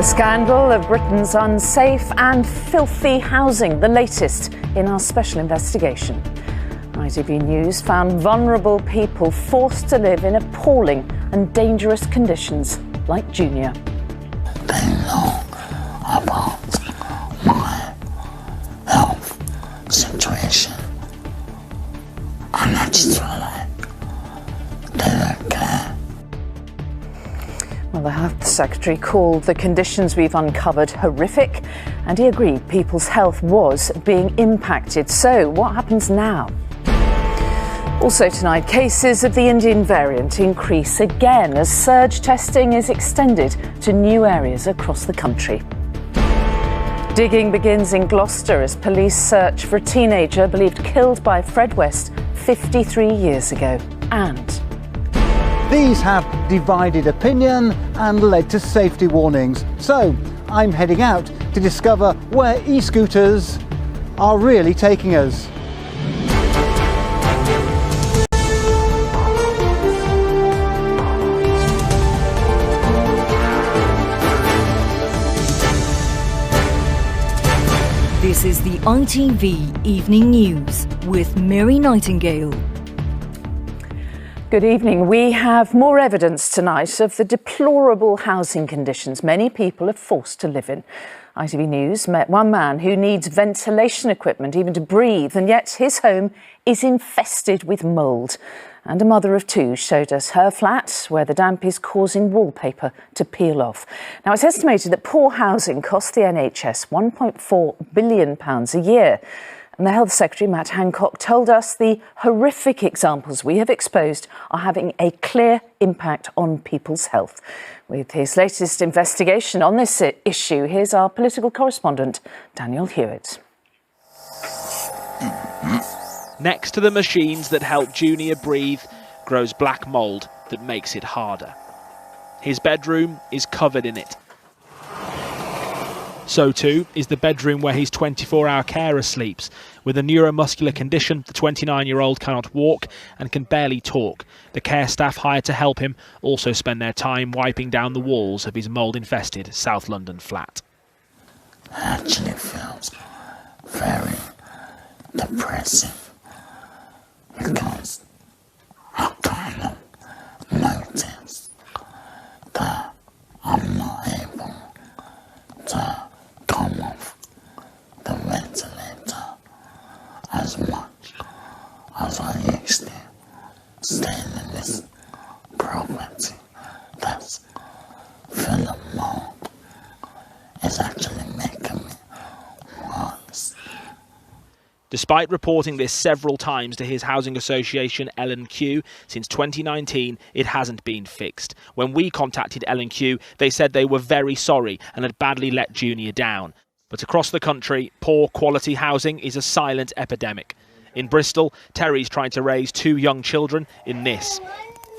The scandal of Britain's unsafe and filthy housing, the latest in our special investigation. ITV News found vulnerable people forced to live in appalling and dangerous conditions, like Junior. They know about my health situation, and I just feel like they don't care. Well, the Health Secretary called the conditions we've uncovered horrific, and he agreed people's health was being impacted. So, what happens now? Also tonight, cases of the Indian variant increase again as surge testing is extended to new areas across the country. Digging begins in Gloucester as police search for a teenager believed killed by Fred West 53 years ago. And these have divided opinion and led to safety warnings. So I'm heading out to discover where e-scooters are really taking us. This is the ITV Evening News with Mary Nightingale. good evening. We have more evidence tonight of the deplorable housing conditions many people are forced to live in. ITV News met one man who needs ventilation equipment even to breathe, and yet his home is infested with mould. And a mother of two showed us her flat where the damp is causing wallpaper to peel off. Now, it's estimated that poor housing costs the NHS £1.4 billion a year. And the Health Secretary, Matt Hancock, told us the horrific examples we have exposed are having a clear impact on people's health. With his latest investigation on this issue, here's our political correspondent, Daniel Hewitt. Next to the machines that help Junior breathe grows black mould that makes it harder. His bedroom is covered in it. So too is the bedroom where his 24-hour carer sleeps. With a neuromuscular condition, the 29-year-old cannot walk and can barely talk. The care staff hired to help him also spend their time wiping down the walls of his mould-infested South London flat. It actually feels very depressive because I kind of notice that I'm not able to come off the ventilator as much as I used to, staying in this property that's full of mold is actually making me worse. Despite reporting this several times to his housing association L&Q, since 2019 it hasn't been fixed. When we contacted L&Q, they said they were very sorry and had badly let Junior down. But across the country, poor quality housing is a silent epidemic. In Bristol, Terry's trying to raise two young children in this.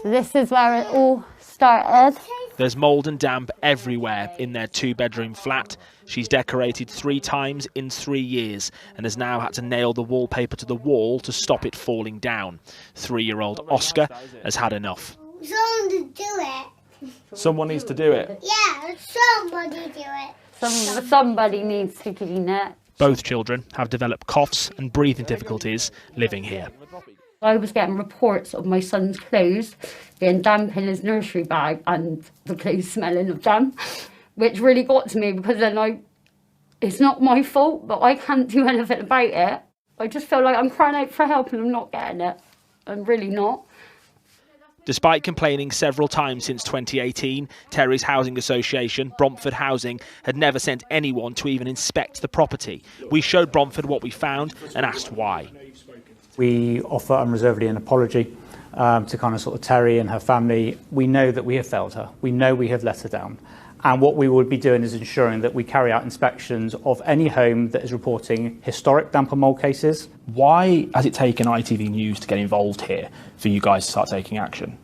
This is where it all started. There's mould and damp everywhere in their two-bedroom flat. She's decorated 3 times in 3 years and has now had to nail the wallpaper to the wall to stop it falling down. 3-year-old Oscar has had enough. Someone to do it. Someone needs to do it. Yeah, somebody do it. Somebody needs to clean it. Both children have developed coughs and breathing difficulties living here. I was getting reports of my son's clothes being damp in his nursery bag and the clothes smelling of damp, which really got to me because then it's not my fault, but I can't do anything about it. I just feel like I'm crying out for help and I'm not getting it. I'm really not. Despite complaining several times since 2018, Terry's housing association, Bromford Housing, had never sent anyone to even inspect the property. We showed Bromford what we found and asked why. We offer unreservedly an apology to kind of sort of Terry and her family. We know that we have failed her. We know we have let her down. And what we will be doing is ensuring that we carry out inspections of any home that is reporting historic damp and mould cases. Why has it taken ITV News to get involved here for you guys to start taking action?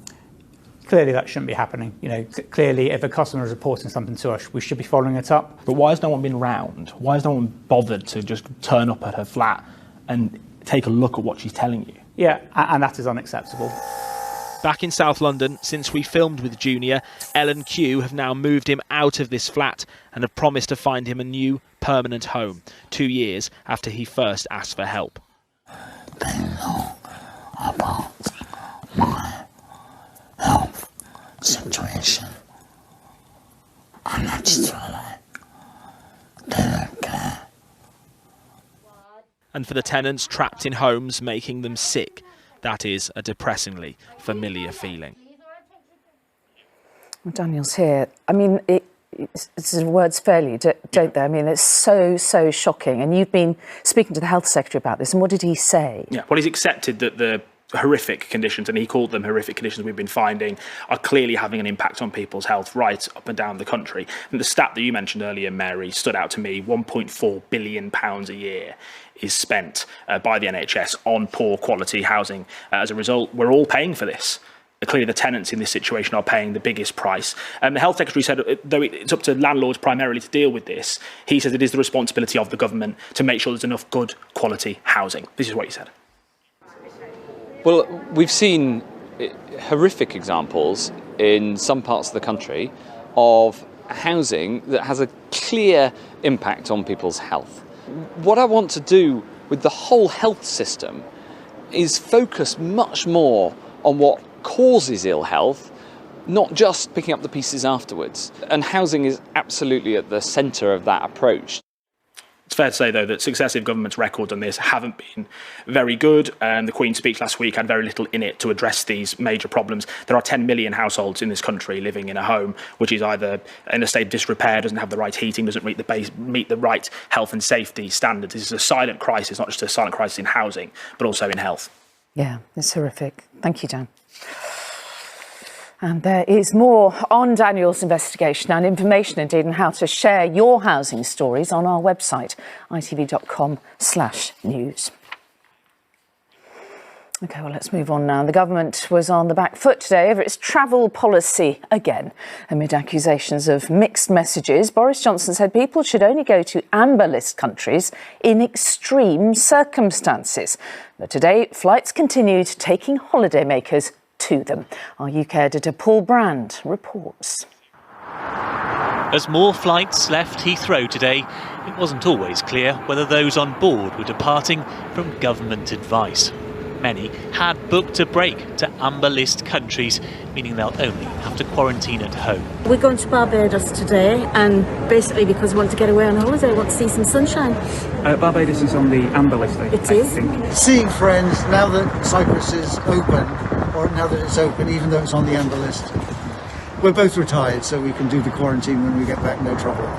Clearly that shouldn't be happening. You know, clearly if a customer is reporting something to us, we should be following it up. But why has no one been round? Why has no one bothered to just turn up at her flat and take a look at what she's telling you? Yeah, and that is unacceptable. Back in South London, since we filmed with Junior, L&Q have now moved him out of this flat and have promised to find him a new permanent home 2 years after he first asked for help. They know about my health situation, and that's why they don't care. And for the tenants trapped in homes making them sick, that is a depressingly familiar feeling. Well, Daniel's here. I mean, it's words fairly, don't they? I mean, it's so shocking. And you've been speaking to the Health Secretary about this, and what did he say? Yeah, well, he's accepted that the horrific conditions, and he called them horrific conditions we've been finding, are clearly having an impact on people's health right up and down the country. And the stat that you mentioned earlier, Mary, stood out to me. £1.4 billion a year is spent by the NHS on poor quality housing. As a result, we're all paying for this. Clearly, the tenants in this situation are paying the biggest price. The Health Secretary said, though it's up to landlords primarily to deal with this, he says it is the responsibility of the government to make sure there's enough good quality housing. This is what he said. Well, we've seen horrific examples in some parts of the country of housing that has a clear impact on people's health. What I want to do with the whole health system is focus much more on what causes ill health, not just picking up the pieces afterwards. And housing is absolutely at the centre of that approach. It's fair to say, though, that successive governments' records on this haven't been very good. The Queen's speech last week had very little in it to address these major problems. There are 10 million households in this country living in a home which is either in a state of disrepair, doesn't have the right heating, doesn't meet the right health and safety standards. This is a silent crisis, not just a silent crisis in housing, but also in health. Yeah, it's horrific. Thank you, Dan. And there is more on Daniel's investigation and information indeed on how to share your housing stories on our website, itv.com/news. OK, well, let's move on now. The government was on the back foot today over its travel policy again. Amid accusations of mixed messages, Boris Johnson said people should only go to amber list countries in extreme circumstances. But today, flights continued taking holidaymakers to them. Our UK editor Paul Brand reports. As more flights left Heathrow today, it wasn't always clear whether those on board were departing from government advice. Many had booked a break to amber list countries, meaning they'll only have to quarantine at home. We're going to Barbados today, and basically because we want to get away on holiday, want to see some sunshine. Barbados is on the amber list, I think. Seeing friends now that Cyprus is open, or now that it's open, even though it's on the amber list. We're both retired, so we can do the quarantine when we get back, no trouble.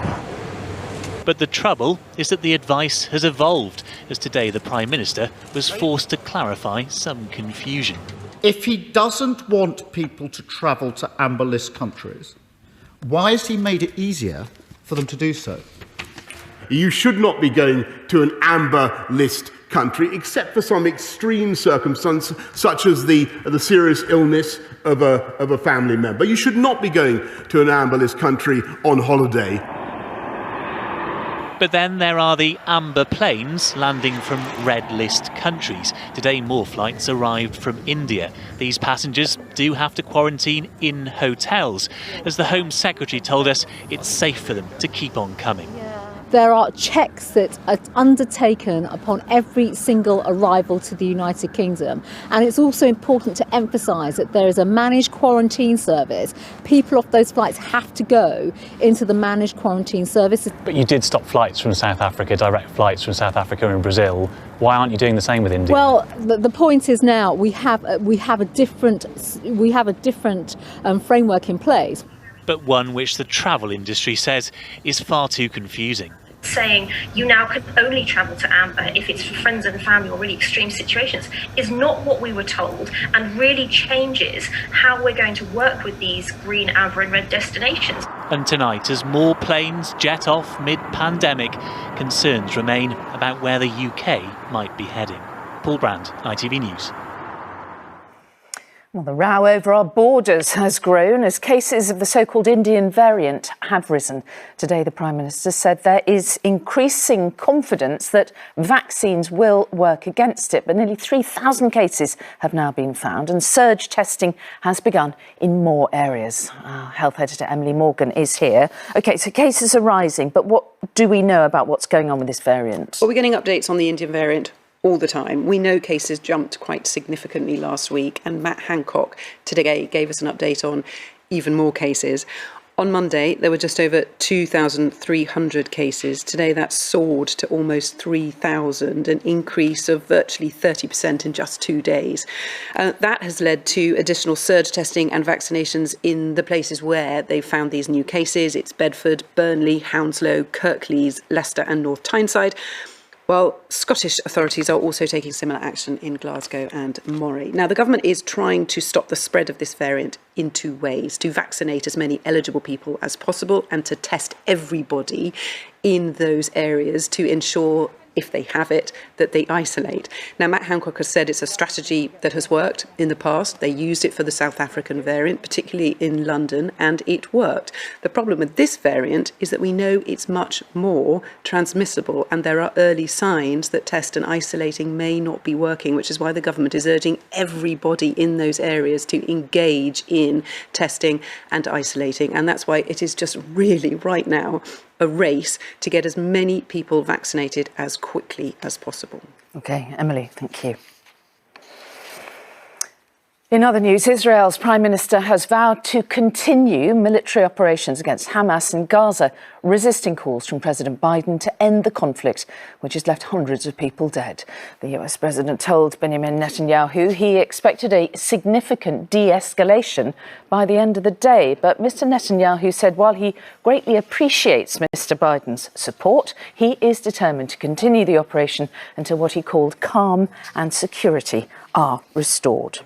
But the trouble is that the advice has evolved, as today the Prime Minister was forced to clarify some confusion. If he doesn't want people to travel to amber list countries, why has he made it easier for them to do so? You should not be going to an amber list country except for some extreme circumstance, such as the serious illness of a family member. You should not be going to an amber list country on holiday. But then there are the amber planes landing from red list countries. Today more flights arrived from India. These passengers do have to quarantine in hotels. As the Home Secretary told us, it's safe for them to keep on coming. There are checks that are undertaken upon every single arrival to the United Kingdom. And it's also important to emphasise that there is a managed quarantine service. People off those flights have to go into the managed quarantine service. But you did stop flights from South Africa, direct flights from South Africa and Brazil. Why aren't you doing the same with India? Well, the point is now we have a different framework in place. But one which the travel industry says is far too confusing. Saying you now can only travel to amber if it's for friends and family or really extreme situations is not what we were told, and really changes how we're going to work with these green, amber and red destinations. And tonight, as more planes jet off mid-pandemic, concerns remain about where the UK might be heading. Paul Brand, ITV News. Well, the row over our borders has grown as cases of the so-called Indian variant have risen. Today, the Prime Minister said there is increasing confidence that vaccines will work against it. But nearly 3,000 cases have now been found and surge testing has begun in more areas. Our health editor Emily Morgan is here. OK, so cases are rising, but what do we know about what's going on with this variant? Well, we're getting updates on the Indian variant all the time. We know cases jumped quite significantly last week, and Matt Hancock today gave us an update on even more cases. On Monday, there were just over 2,300 cases. Today, that's soared to almost 3,000, an increase of virtually 30% in just 2 days. That has led to additional surge testing and vaccinations in the places where they've found these new cases. It's Bedford, Burnley, Hounslow, Kirklees, Leicester and North Tyneside. Well, Scottish authorities are also taking similar action in Glasgow and Moray. Now, the government is trying to stop the spread of this variant in 2 ways: to vaccinate as many eligible people as possible and to test everybody in those areas to ensure, if they have it, that they isolate. Now, Matt Hancock has said it's a strategy that has worked in the past. They used it for the South African variant, particularly in London, and it worked. The problem with this variant is that we know it's much more transmissible, and there are early signs that test and isolating may not be working, which is why the government is urging everybody in those areas to engage in testing and isolating. And that's why it is just really right now a race to get as many people vaccinated as quickly as possible. OK, Emily, thank you. In other news, Israel's Prime Minister has vowed to continue military operations against Hamas in Gaza, resisting calls from President Biden to end the conflict, which has left hundreds of people dead. The US President told Benjamin Netanyahu he expected a significant de-escalation by the end of the day. But Mr. Netanyahu said while he greatly appreciates Mr. Biden's support, he is determined to continue the operation until what he called calm and security are restored.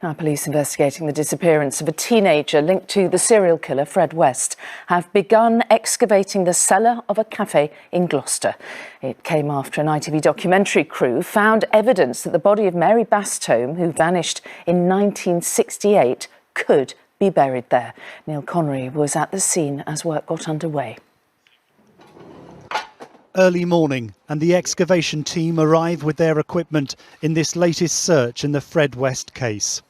Now, police investigating the disappearance of a teenager linked to the serial killer Fred West have begun excavating the cellar of a cafe in Gloucester. It came after an ITV documentary crew found evidence that the body of Mary Bastholm, who vanished in 1968, could be buried there. Neil Connery was at the scene as work got underway. Early morning, and the excavation team arrive with their equipment in this latest search in the Fred West case.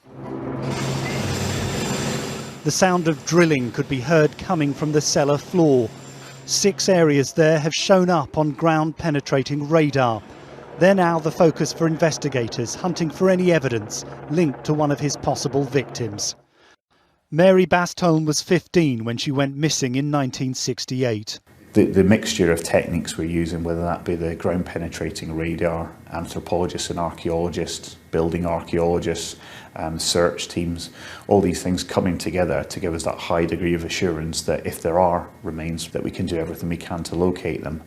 The sound of drilling could be heard coming from the cellar floor. 6 areas there have shown up on ground-penetrating radar. They're now the focus for investigators hunting for any evidence linked to one of his possible victims. Mary Bastholm was 15 when she went missing in 1968. The mixture of techniques we're using, whether that be the ground penetrating radar, anthropologists and archaeologists, building archaeologists, search teams, all these things coming together to give us that high degree of assurance that if there are remains, that we can do everything we can to locate them.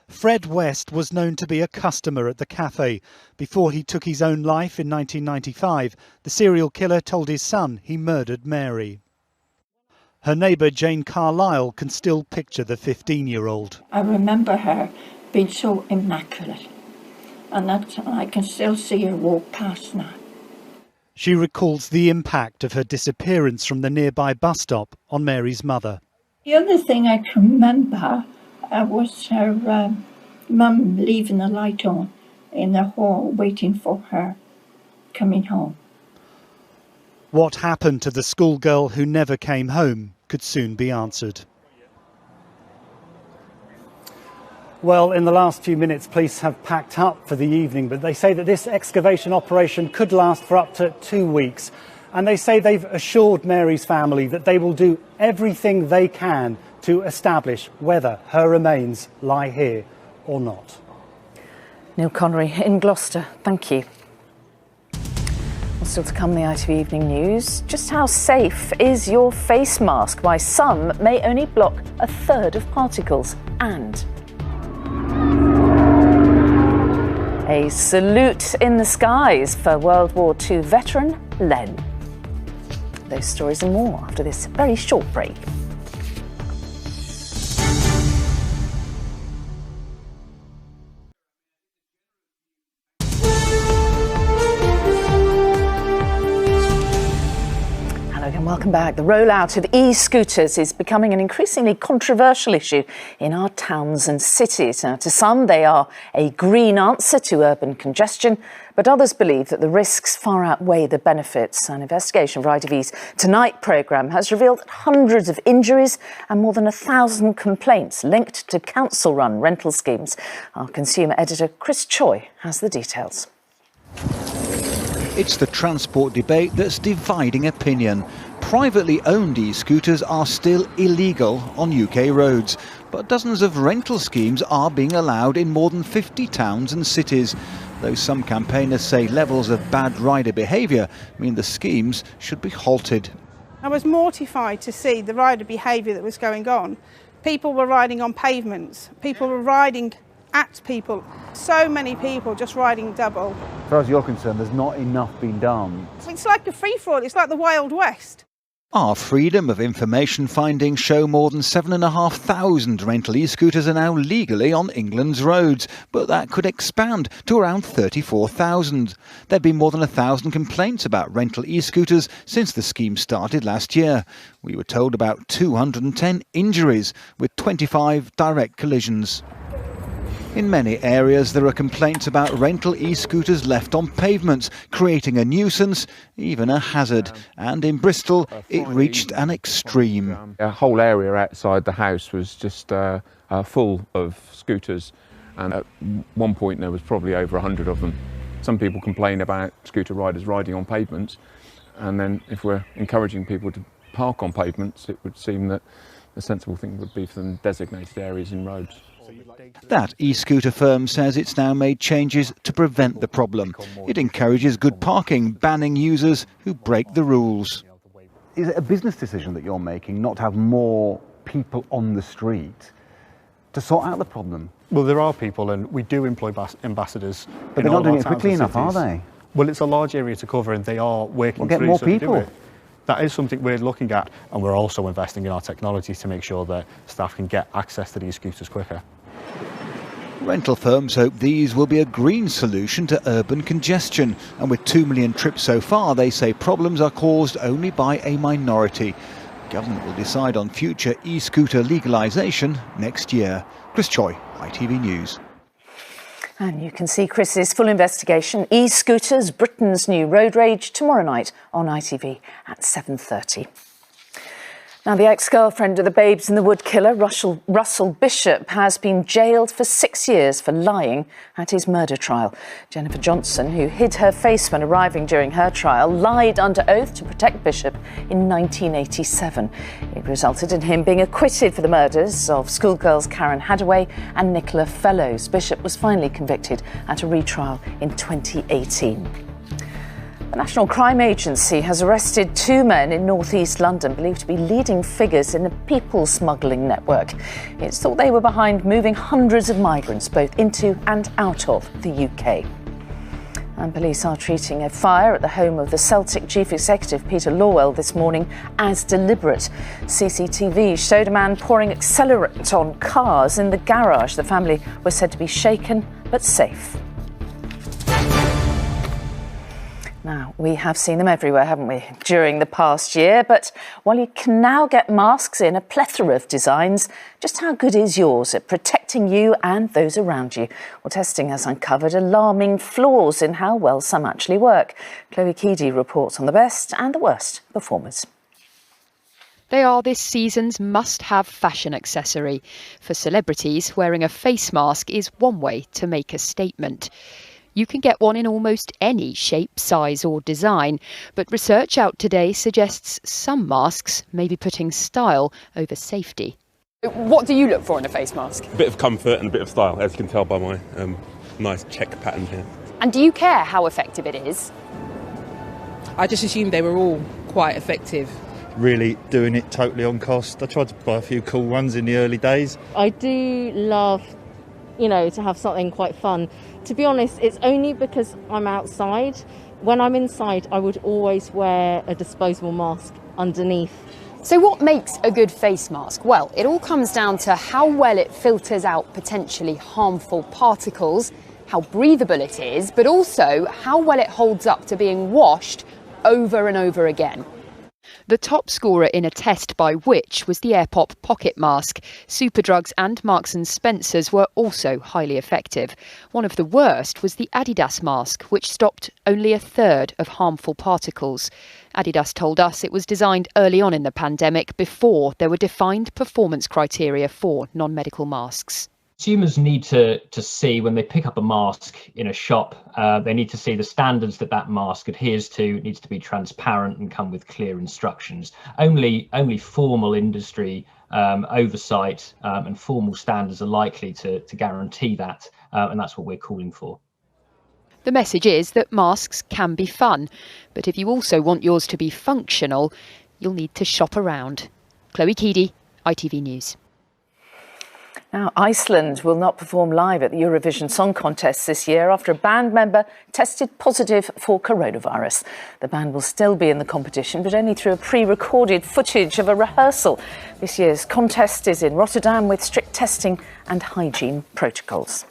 Fred West was known to be a customer at the cafe. Before he took his own life in 1995, the serial killer told his son he murdered Mary. Her neighbour Jane Carlyle can still picture the 15-year-old. I remember her being so immaculate, and I can still see her walk past now. She recalls the impact of her disappearance from the nearby bus stop on Mary's mother. The other thing I can remember was her mum leaving the light on in the hall, waiting for her coming home. What happened to the schoolgirl who never came home could soon be answered. Well, in the last few minutes, police have packed up for the evening, but they say that this excavation operation could last for up to 2 weeks. And they say they've assured Mary's family that they will do everything they can to establish whether her remains lie here or not. Neil Connery in Gloucester, thank you. Still to come, the ITV Evening News. Just how safe is your face mask? Why some may only block a third of particles. And a salute in the skies for World War II veteran Len. Those stories and more after this very short break. Welcome back. The rollout of e-scooters is becoming an increasingly controversial issue in our towns and cities. Now, to some, they are a green answer to urban congestion, but others believe that the risks far outweigh the benefits. An investigation for ITV's Tonight programme has revealed that hundreds of injuries and more than 1,000 complaints linked to council-run rental schemes. Our consumer editor Chris Choi has the details. It's the transport debate that's dividing opinion. Privately owned e-scooters are still illegal on UK roads, but dozens of rental schemes are being allowed in more than 50 towns and cities. Though some campaigners say levels of bad rider behaviour mean the schemes should be halted. I was mortified to see the rider behaviour that was going on. People were riding on pavements, people were riding at people, so many people just riding double. As far as you're concerned, there's not enough been done. It's like a free-for-all, it's like the Wild West. Our Freedom of Information findings show more than 7,500 rental e-scooters are now legally on England's roads, but that could expand to around 34,000. There have been more than 1,000 complaints about rental e-scooters since the scheme started last year. We were told about 210 injuries, with 25 direct collisions. In many areas, there are complaints about rental e-scooters left on pavements, creating a nuisance, even a hazard. And in Bristol, it reached an extreme. A whole area outside the house was just full of scooters, and at one point there was probably over 100 of them. Some people complain about scooter riders riding on pavements, and then if we're encouraging people to park on pavements, it would seem that the sensible thing would be for them designated areas in roads. That e-scooter firm says it's now made changes to prevent the problem. It encourages good parking, banning users who break the rules. Is it a business decision that you're making not to have more people on the street to sort out the problem? Well, there are people, and we do employ ambassadors. But they're not doing it quickly enough, are they? Well, it's a large area to cover, and they are working through. Well, get more people. That is something we're looking at, and we're also investing in our technology to make sure that staff can get access to these scooters quicker. Rental firms hope these will be a green solution to urban congestion, and with 2 million trips so far, they say problems are caused only by a minority. Government will decide on future e-scooter legalisation next year. Chris Choi, ITV News. And you can see Chris's full investigation, e-scooters, Britain's new road rage, tomorrow night on ITV at 7:30. Now, the ex-girlfriend of the Babes in the Wood killer, Russell Bishop, has been jailed for 6 years for lying at his murder trial. Jennifer Johnson, who hid her face when arriving during her trial, lied under oath to protect Bishop in 1987. It resulted in him being acquitted for the murders of schoolgirls Karen Hadaway and Nicola Fellows. Bishop was finally convicted at a retrial in 2018. The National Crime Agency has arrested 2 men in north-east London believed to be leading figures in a people smuggling network. It's thought they were behind moving hundreds of migrants both into and out of the UK. And police are treating a fire at the home of the Celtic Chief Executive Peter Lawwell this morning as deliberate. CCTV showed a man pouring accelerant on cars in the garage. The family was said to be shaken but safe. Now, we have seen them everywhere, haven't we, during the past year? But while you can now get masks in a plethora of designs, just how good is yours at protecting you and those around you? Well, testing has uncovered alarming flaws in how well some actually work. Chloe Keedy reports on the best and the worst performers. They are this season's must-have fashion accessory. For celebrities, wearing a face mask is one way to make a statement. You can get one in almost any shape, size or design, but research out today suggests some masks may be putting style over safety. What do you look for in a face mask? A bit of comfort and a bit of style, as you can tell by my nice check pattern here. And do you care how effective it is? I just assumed they were all quite effective. Really doing it totally on cost. I tried to buy a few cool ones in the early days. I do love, to have something quite fun. To be honest, it's only because I'm outside. When I'm inside, I would always wear a disposable mask underneath. So what makes a good face mask? Well, it all comes down to how well it filters out potentially harmful particles, how breathable it is, but also how well it holds up to being washed over and over again. The top scorer in a test by Which was the AirPop pocket mask. Superdrugs and Marks & Spencer's were also highly effective. One of the worst was the Adidas mask, which stopped only a third of harmful particles. Adidas told us it was designed early on in the pandemic, before there were defined performance criteria for non-medical masks. Consumers need to see, when they pick up a mask in a shop, they need to see the standards that mask adheres to. It needs to be transparent and come with clear instructions. Only formal industry oversight and formal standards are likely to guarantee that, and that's what we're calling for. The message is that masks can be fun, but if you also want yours to be functional, you'll need to shop around. Chloe Keedy, ITV News. Now, Iceland will not perform live at the Eurovision Song Contest this year after a band member tested positive for coronavirus. The band will still be in the competition, but only through a pre-recorded footage of a rehearsal. This year's contest is in Rotterdam with strict testing and hygiene protocols.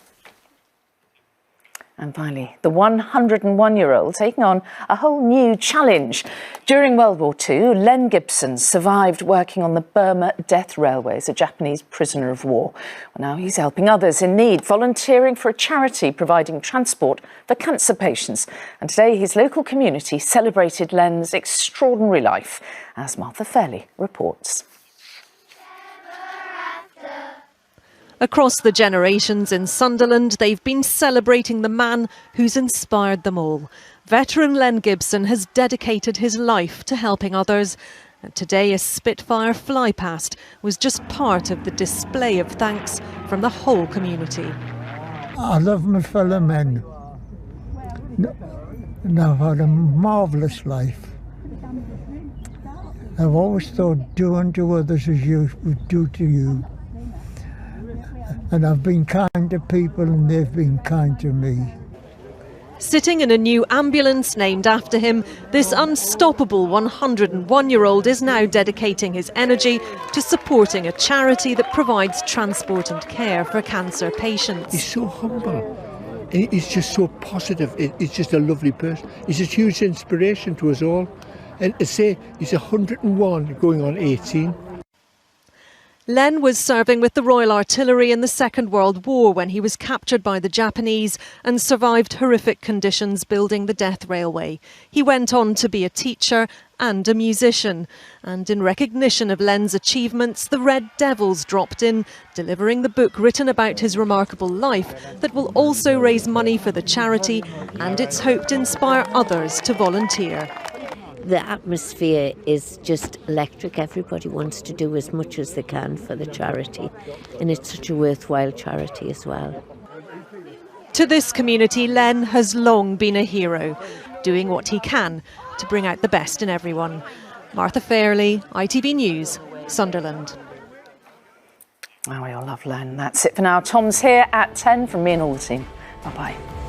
And finally, the 101-year-old taking on a whole new challenge. During World War II, Len Gibson survived working on the Burma Death Railway as a Japanese prisoner of war. Well, now he's helping others in need, volunteering for a charity providing transport for cancer patients. And today, his local community celebrated Len's extraordinary life, as Martha Fairley reports. Across the generations in Sunderland, they've been celebrating the man who's inspired them all. Veteran Len Gibson has dedicated his life to helping others. And today, a Spitfire flypast was just part of the display of thanks from the whole community. I love my fellow men. And I've had a marvellous life. I've always thought, do unto others as you would do to you. And I've been kind to people and they've been kind to me. Sitting in a new ambulance named after him, this unstoppable 101-year-old is now dedicating his energy to supporting a charity that provides transport and care for cancer patients. He's so humble. He's just so positive. He's just a lovely person. He's a huge inspiration to us all. And to say he's 101 going on 18. Len was serving with the Royal Artillery in the Second World War when he was captured by the Japanese and survived horrific conditions building the Death Railway. He went on to be a teacher and a musician. And in recognition of Len's achievements, the Red Devils dropped in, delivering the book written about his remarkable life that will also raise money for the charity and it's hoped inspire others to volunteer. The atmosphere is just electric. Everybody wants to do as much as they can for the charity, and it's such a worthwhile charity as well. To this community, Len has long been a hero, doing what he can to bring out the best in everyone. Martha Fairley, ITV News, Sunderland. Oh, we all love Len. That's it for now. Tom's here at 10 from me and all the team. Bye-bye.